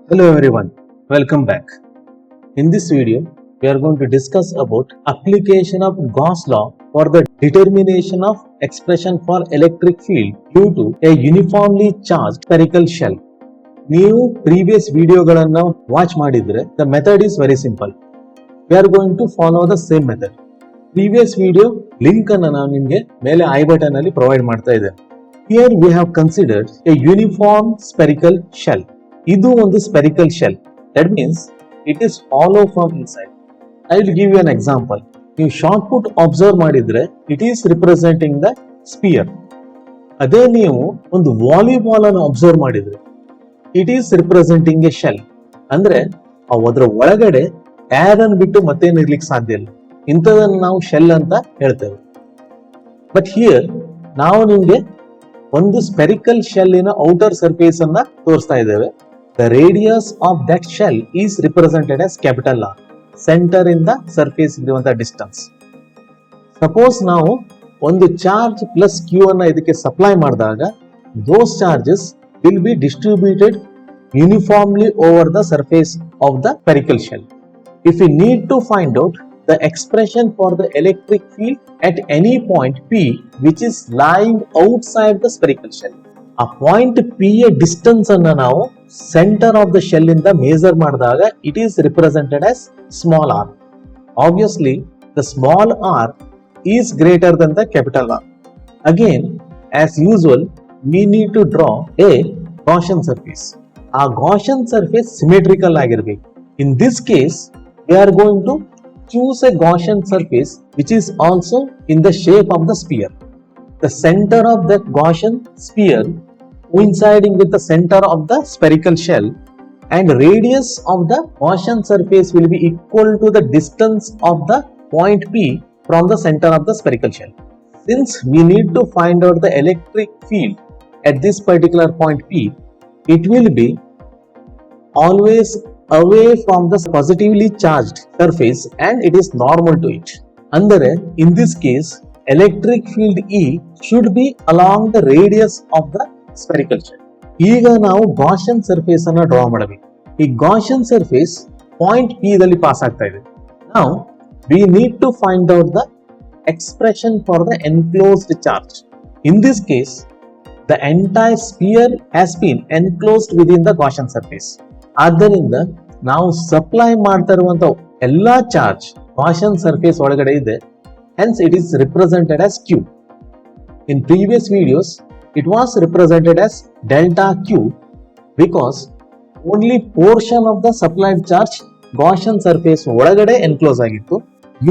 Hello everyone, welcome back. In this video, we are going to discuss about application of Gauss law for the determination of expression for electric field due to a uniformly charged spherical shell. ನೀವು previous ವಿಡಿಯೋಗಳನ್ನು watch ಮಾಡಿದ್ರೆ the method is very simple. We are going to follow the same method. Previous video link ಅನ್ನು ನಾನು ನಿಮಗೆ ಮೇಲೆ I button ಅಲ್ಲಿ provide ಮಾಡ್ತಾ ಇದ್ದೇನೆ. Here we have considered a uniform spherical shell. ಇದು ಒಂದು spherical shell. That means it is hollow from inside. I will give you an example. ನೀವು ಶಾರ್ಟ್ ಪುಟ್ ಅಬ್ಸರ್ವ್ ಮಾಡಿದ್ರೆ it is representing the sphere. ಅದೇ ನೀವು ಒಂದು volleyball ಅನ್ನು observe ಮಾಡಿದ್ರೆ it is representing a shell. ಅಂದ್ರೆ ಅದರ ಒಳಗಡೆ ಏರ್ ಅನ್ನು ಬಿಟ್ಟು ಮತ್ತೇನು ಇರ್ಲಿಕ್ಕೆ ಸಾಧ್ಯ ಇಲ್ಲ. ಇಂಥದನ್ನು ನಾವು ಶೆಲ್ ಅಂತ ಹೇಳ್ತೇವೆ. ಬಟ್ ಹಿಯರ್ ನಾವು ನಿಮಗೆ ಒಂದು ಸ್ಪೆರಿಕಲ್ ಶೆಲ್ಲಿನ ಔಟರ್ ಸರ್ಫೇಸ್ ಅನ್ನ ತೋರಿಸ್ತಾ ಇದ್ದೇವೆ. The radius of that shell is represented as capital R. Center in the surface ಇರುವಂತ ಡಿಸ್ಟೆನ್ಸ್. ಸಪೋಸ್ ನಾವು ಒಂದು ಚಾರ್ಜ್ ಪ್ಲಸ್ ಕ್ಯೂ ಅನ್ನ ಇದಕ್ಕೆ ಸಪ್ಲೈ ಮಾಡಿದಾಗ those charges will be distributed uniformly over the surface of the spherical shell. If we need to find out the expression for the electric field at any point P which is lying outside the spherical shell. ಆ point P ಯ distance ಅನ್ನ ನಾವು centre of the shell ಇಂದ major ಮಾಡಿದಾಗ it is represented as small r. Obviously, the small r is greater than the capital R. Again, as usual, we need to draw a Gaussian surface. ಆ Gaussian surface symmetrical ಆಗಿರಬೇಕು. In this case, we are going to choose a Gaussian surface which is also in the shape of the sphere. The center of the Gaussian sphere coinciding with the center of the spherical shell and radius of the Gaussian surface will be equal to the distance of the point P from the center of the spherical shell. Since we need to find out the electric field at this particular point P, it will be always away from the positively charged surface and it is normal to it. ಅಂದರೆ in this case electric field E should be along the radius of the spherical shell. ಈಗ ನಾವು Gaussian surface ಅನ್ನು draw ಮಾಡಬೇಕು. ಈ Gaussian surface point P ದಲ್ಲಿ pass ಆಗ್ತಾ ಇದೆ. Now we need to find out the expression for the enclosed charge. In this case the entire sphere has been enclosed within the Gaussian surface. ಆದ್ದರಿಂದ ನಾವು supply ಮಾಡ್ತಾ ಇರುವಂತ ಎಲ್ಲಾ charge Gaussian surface ಒಳಗಡೆ ಇದೆ. Hence it is represented as Q. In previous videos it was represented as delta Q because only portion of the supplied charge Gaussian surface ಒಳಗಡೆ enclose ಆಗಿತ್ತು.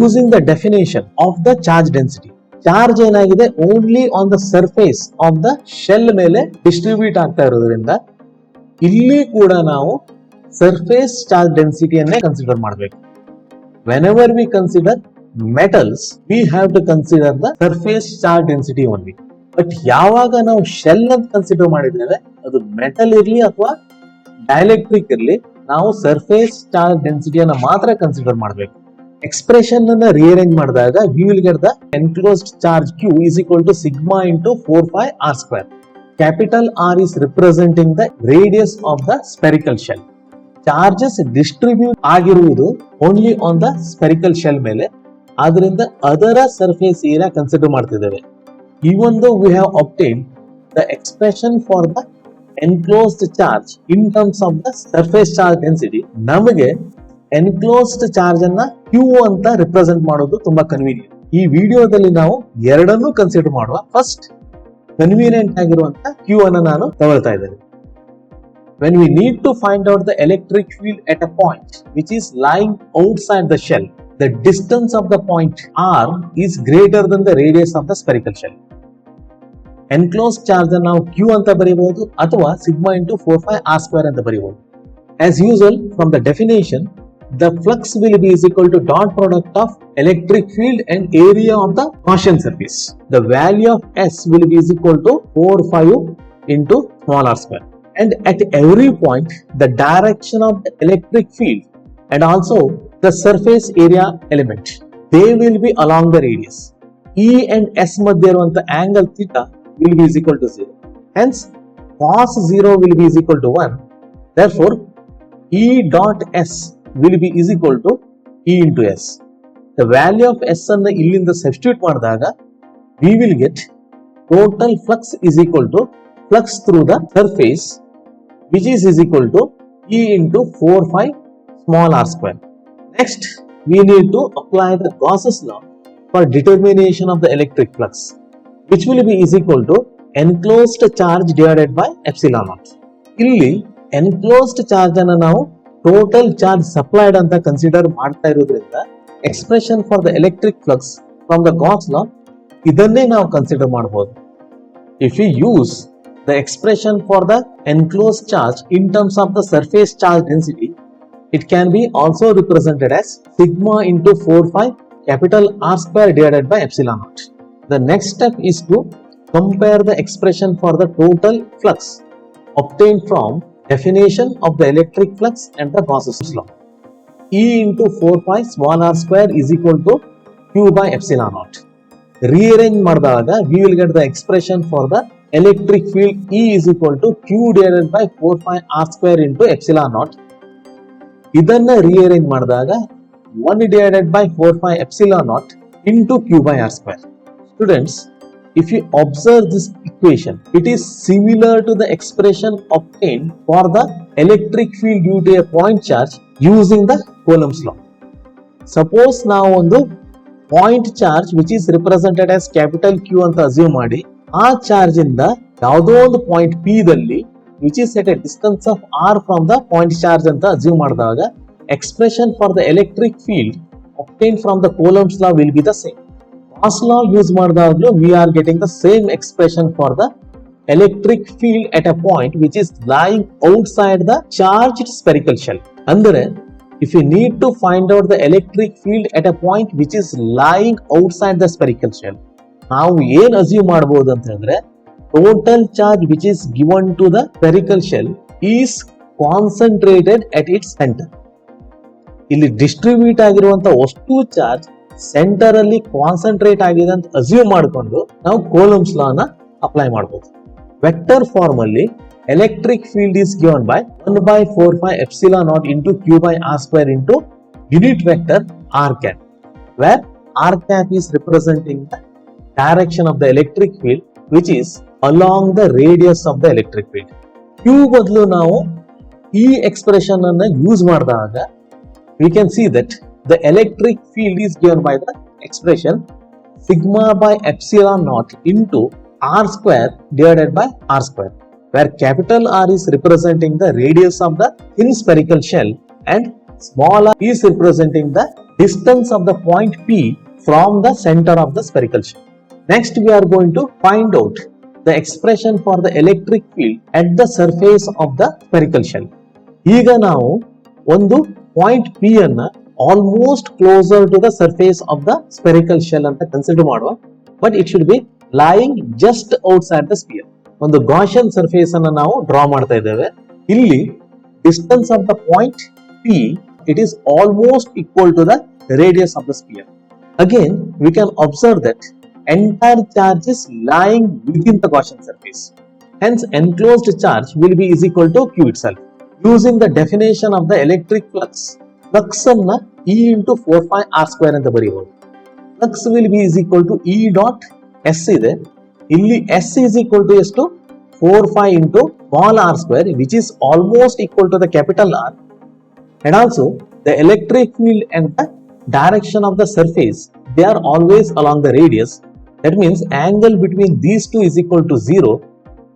Using the definition of the charge density, charge ಏನಾಗಿದೆ only on the surface of the shell ಮೇಲೆ distribute ಆಗ್ತಾ ಇರೋದ್ರಿಂದ ಇಲ್ಲಿ ಕೂಡ ನಾವು surface charge ಡೆನ್ಸಿಟಿಯನ್ನೇ ಕನ್ಸಿಡರ್ ಮಾಡಬೇಕು. whenever we consider metals we have to consider the surface charge density only. But ಯಾವಾಗ ನಾವು ಶೆಲ್ ಅಂತ ಕನ್ಸಿಡರ್ ಮಾಡಿದ್ದೇವೆ ಅದು ಮೆಟಲ್ ಇರ್ಲಿ ಅಥವಾ ಡೈಎಲೆಕ್ಟ್ರಿಕ್ ಇರ್ಲಿ ನಾವು ಸರ್ಫೇಸ್ ಚಾರ್ಜ್ ಡೆನ್ಸಿಟಿಯನ್ನ ಮಾತ್ರ ಕನ್ಸಿಡರ್ ಮಾಡಬೇಕು. ಎಕ್ಸ್ಪ್ರೆಷನ್ ಅನ್ನ ರಿಅರೇಂಜ್ ಮಾಡಿದಾಗ we will get the enclosed charge Q is equal to sigma into 4 pi r square. Capital R is representing the radius of the spherical shell. Charges distribute ಆಗಿರುವುದು only on the spherical shell ಮೇಲೆ, ಆದ್ರಿಂದ ಅದರ surface area consider ಮಾಡ್ತಿದ್ದೇವೆ. Even though we have obtained the expression for the enclosed charge in terms of the surface charge density, ನಮಗೆ enclosed charge ಅನ್ನ Q ಅಂತ represent ಮಾಡೋದು ತುಂಬಾ ಕನ್ವೀನಿಯಂಟ್. ಈ ವಿಡಿಯೋದಲ್ಲಿ ನಾವು ಎರಡನ್ನೂ ಕನ್ಸಿಡರ್ ಮಾಡುವ. ಫಸ್ಟ್ ಕನ್ವೀನಿಯಂಟ್ ಆಗಿರುವಂತ Q ಅನ್ನು ನಾನು ತಗೊಳ್ತಾ ಇದ್ದೇನೆ. When we need to find out the electric field at a point which is lying outside the shell, the distance of the point R is greater than the radius of the spherical shell. Enclosed charge ಅನ್ನು ನಾವು Q ಅಂತ ಬರೆಯಬಹುದು ಅಥವಾ sigma into 4 pi r square ಅಂತ ಬರೆಯಬಹುದು. As usual, from the definition, the flux will be is equal to dot product of electric field and area of the Gaussian surface. The value of S will be is equal to 4/5 into small r square. And at every point, the direction of the electric field and also the surface area element, they will be along the radius. E and S ಮಧ್ಯ ಇರುವಂತ angle theta will be is equal to 0. Hence, cos 0 will be is equal to 1. Therefore, E dot S will be is equal to E into S. The value of S ಅನ್ನು ಇಲ್ಲಿಂದ substitute ಮಾಡಿದಾಗ we will get total flux is equal to flux through the surface which is equal to E into 4 pi small r square. Next, we need to apply the Gauss's law for determination of the electric flux, which will be is equal to enclosed charge divided by epsilon naught. ಇಲ್ಲಿ enclosed charge ಅನ್ನು ನಾವು total charge supplied ಅಂತ consider ಮಾಡ್ತಾ ಇರೋದ್ರಿಂದ expression for the electric flux from the Gauss law ಇದನ್ನೇ ನಾವು consider ಮಾಡಬಹುದು. If we use the expression for the enclosed charge in terms of the surface charge density, it can be also represented as sigma into 4 pi capital R square divided by epsilon naught. The next step is to compare the expression for the total flux obtained from definition of the electric flux and the Gauss's law. E into 4 pi small r square is equal to Q by epsilon naught. Rearrange ಮಾಡಿದಾಗ we will get the expression for the electric field E is equal to Q divided by 4 pi r square into epsilon naught. ಇದನ್ನ rearrange ಮಾಡಿದಾಗ 1 divided by 4 pi epsilon naught into Q by r square. Students, if you observe this equation, it is similar to the expression obtained for the electric field due to a point charge using the Coulomb's law. Suppose ನಾವು ಒಂದು point charge which is represented as capital Q ಅಂತ assume ಮಾಡಿ ಆ charge ಇಂದ ಯಾವುದೋ ಒಂದು point P ದಲ್ಲಿ which is at a distance of R from the point charge ಅಂತ ಅಸ್ಯೂಮ್ ಮಾಡಿದಾಗ expression for the electric field obtained from the Coulomb's law will be the same. Gauss law use ಮಾಡಿದಾಗಲೂ we are getting the same expression for the electric field at a point which is lying outside the charged spherical shell. ಅಂದರೆ if you need to find out the electric field at a point which is lying outside the spherical shell, ನಾವು ಏನ್ assume ಮಾಡಬಹುದು ಅಂತ ಹೇಳಿದ್ರೆ total charge which is given to the spherical shell is concentrated at its center. ಇಲ್ಲಿ distribute ಆಗಿರುವಂತ ಅಷ್ಟು charge centre ಅಲ್ಲಿ concentrate ಆಗಿದೆ ಅಂತ ಅಸ್ಯೂಮ್ ಮಾಡಿಕೊಂಡು ನಾವು Coulomb's law ನ ಅಪ್ಲೈ ಮಾಡಬಹುದು. ವೆಕ್ಟರ್ ಫಾರ್ಮ್ ಅಲ್ಲಿ electric field is given by 1 by 4 pi epsilon naught into Q by r square into unit vector r cap, where r cap is representing the direction of the electric field which is along the radius of the electric field. Q ಬದಲು ನಾವು ಈ expression ಅನ್ನು use ಮಾಡಿದಾಗ we can see that the electric field is given by the expression sigma by epsilon naught into r square divided by r square, where capital R is representing the radius of the thin spherical shell and small r is representing the distance of the point P from the center of the spherical shell. Next, we are going to find out the expression for the electric field at the surface of the spherical shell. ಈಗ ನಾವು ಒಂದು point P ಅನ್ನ almost closer to the surface of the spherical shell ಅಂತ consider ಮಾಡುವ, but it should be lying just outside the sphere. ಒಂದು Gaussian surface ಅನ್ನ ನಾವು draw ಮಾಡ್ತಾ ಇದ್ದೇವೆ. ಇಲ್ಲಿ distance of the point P, it is almost equal to the radius of the sphere. Again, we can observe that entire charge is lying within the Gaussian surface. Hence, enclosed charge will be is equal to Q itself. Using the definition of the electric flux, flux ಅನ್ನ E into 4 pi r square ಅಂತ ಬರೆಯಬಹುದು. Flux will be is equal to E dot S ಇದೆ. ಇಲ್ಲಿ S is equal to ಎಷ್ಟು 4 pi into small r square, which is almost equal to the capital R. And also the electric field and the direction of the surface, they are always along the radius. That means angle between these two is equal to 0.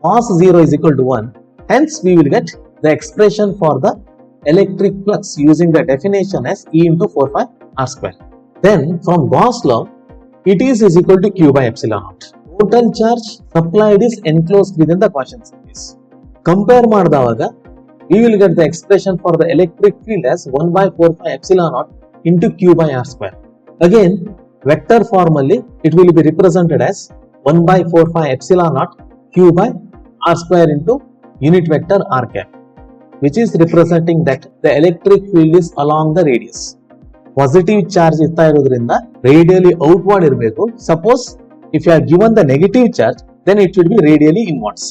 Cos 0 is equal to 1. Hence we will get the expression for the electric flux using the definition as E into 4 pi r square. Then from Gauss law, it is equal to Q by epsilon naught. Total charge supplied is enclosed within the Gaussian surface. Compare ಮಾಡಿದಾಗ we will get the expression for the electric field as 1 by 4 pi epsilon naught into Q by r square. Again, vector form alli it will be represented as 1 by 4 pi epsilon naught Q by r square into unit vector r cap, which is representing that the electric field is along the radius. Positive charge ಇರ್ತಾ ಇರೋದ್ರಿಂದ radially outward ಇರಬೇಕು. Suppose if you are given the negative charge, then it should be radially inwards.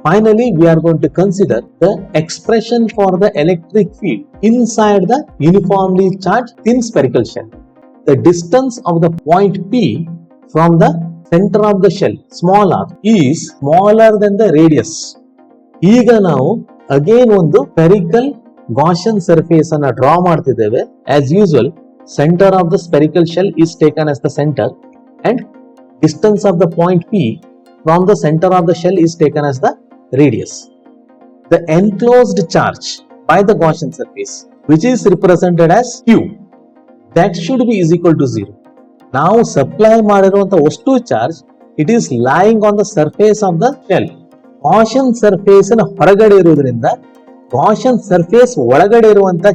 Finally, we are going to consider the expression for the electric field inside the uniformly charged thin spherical shell. The distance of the point P from the center of the shell, small r, is smaller than the radius. ಈಗ ನಾವು again ಒಂದು spherical Gaussian surface ಅನ್ನು draw ಮಾಡ್ತಿದ್ದೇವೆ. As usual, center of the spherical shell is taken as the center and distance of the point P from the center of the shell is taken as the radius. The enclosed charge by the Gaussian surface, which is represented as Q, that should be is equal to 0. Now supply ಮಾಡಿರುವಂತ ಅಷ್ಟು charge it is lying on the surface of the shell. Gaussian surface ನ ಹೊರಗಡೆ ಇರುವುದರಿಂದ Gaussian surface ಒಳಗಡೆ ಇರುವಂತ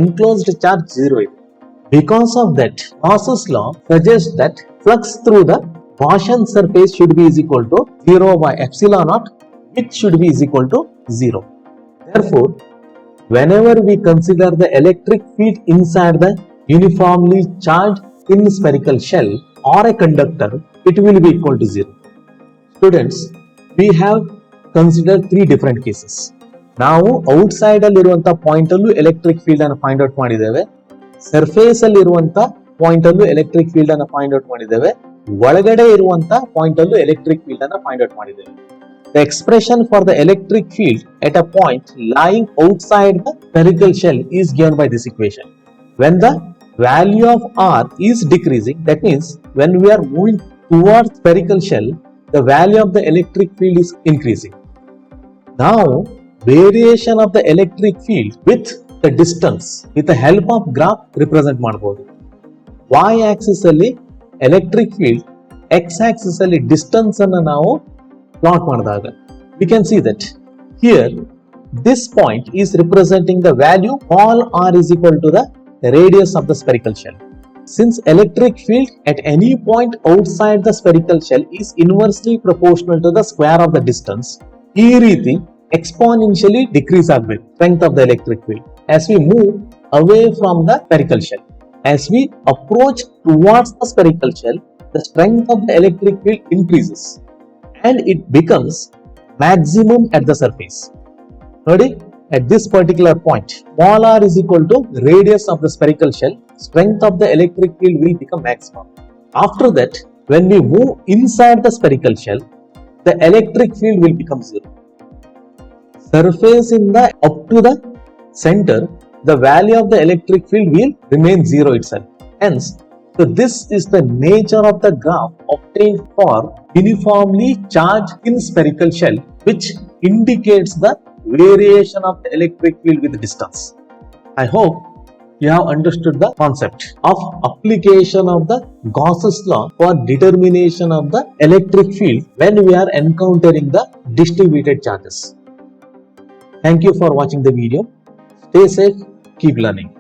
enclosed charge 0 ಇದೆ. Because of that, Gauss's law suggests that flux through the Gaussian surface should be is equal to 0 by epsilon naught, which should be is equal to 0. Therefore, whenever we consider the electric field inside the uniformly charged thin spherical shell or a conductor, it will be equal to 0. Students, we have considered three different cases. ನಾವು outside ಅಲ್ಲಿ ಇರುವಂತ point ಅಲ್ಲೂ electric field ಅನ್ನು find out ಮಾಡಿದ್ದೇವೆ. Surface ಅಲ್ಲಿ ಇರುವಂತ point ಅಲ್ಲೂ electric field ಅನ್ನು ಫೈಂಡ್ ಔಟ್ ಮಾಡಿದ್ದೇವೆ. ಒಳಗಡೆ ಇರುವಂತ ಪಾಯಿಂಟ್ ಅಲ್ಲೂ ಎಲೆಕ್ಟ್ರಿಕ್ ಫೀಲ್ಡ್ ಅನ್ನು ಫೈಂಡ್ ಔಟ್ ಮಾಡಿದ್ದೇವೆ. The expression for the electric field at a point lying outside the spherical shell is given by this equation. When the value of R is decreasing, that means when we are moving towards spherical shell, the value of the electric field is increasing. Now, variation of the electric field with the distance with the help of graph represent ಮಾಡಬಹುದು. Y axis ಅಲ್ಲಿ electric field, X axis ಅಲ್ಲಿ distance ಅನ್ನು ನಾವು plot ಮಾಡಿದಾಗ we can see that here this point is representing the value all r is equal to the radius of the spherical shell. Since electric field at any point outside the spherical shell is inversely proportional to the square of the distance, ಈ ರೀತಿ exponentially decrease ಆಗಬೇಕು strength of the electric field as we move away from the spherical shell. As we approach towards the spherical shell, the strength of the electric field increases and it becomes maximum at the surface. Ready? At this particular point, small r is equal to radius of the spherical shell, strength of the electric field will become maximum. After that, when we move inside the spherical shell, the electric field will become 0. Surface in the up to the center, the value of the electric field will remain 0 itself. Hence, so this is the nature of the graph obtained for uniformly charged thin spherical shell, which indicates the variation of the electric field with distance. I hope you have understood the concept of application of the Gauss's law for determination of the electric field when we are encountering the distributed charges. Thank you for watching the video. Stay safe, keep learning.